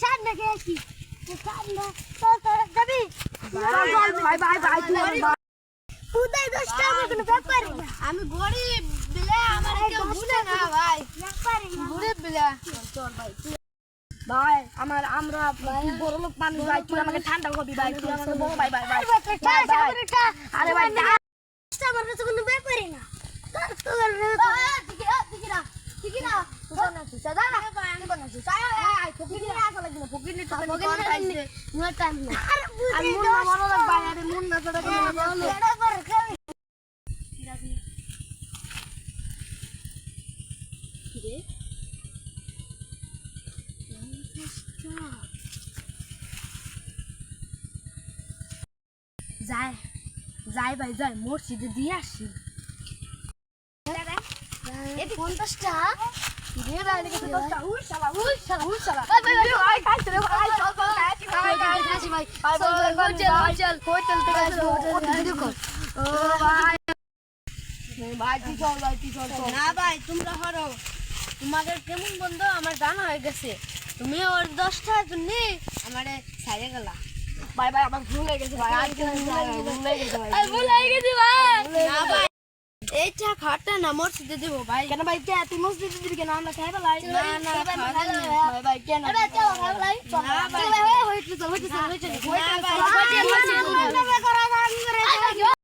সামনে গেছি সামনে তো যাবি ভাই ভাই ভাই উদয় 10 টাকা কোনো ব্যাপার না আমি গরিব বিলে আমার কেউ ভুলে না ভাই গরিব বিলে চল ভাই ভাই আমরা বড় লোক মানুষ ভাই তুই আমাকে ঠান্ডা করবি ভাই তুই আমাকে বড় ভাই ভাই ভাই আরে ভাই আমার কাছে কোনো ব্যাপারই না যাই যাই ভাই যাই মসজিদে দিয়ে আসি এটি 50 টাকা দিয়ে দাও লিখে 10 টাকা উই শালা না ভাই তোমরা হরো তোমাদের কেমন বন্ধু আমার জানা হয়ে গেছে তুমি ওর 10 টাকার জন্য আমারে ছাইরে গেলা ভাই ভাই আমার ভুল হয়ে গেছে ভাই আজকে ভুল হয়ে গেছে ভাই ভুল হয়ে গেছে ভাই না ভাই এইটা খাটটা না মসজিদে দেব ভাই কেন ভাই কে তুই মসজিদে দিবি কেন আমরা খাই বলাই না না ভাই ভাই কেন আরে চলো খাই বলাই না ভাই হইছে না ভাই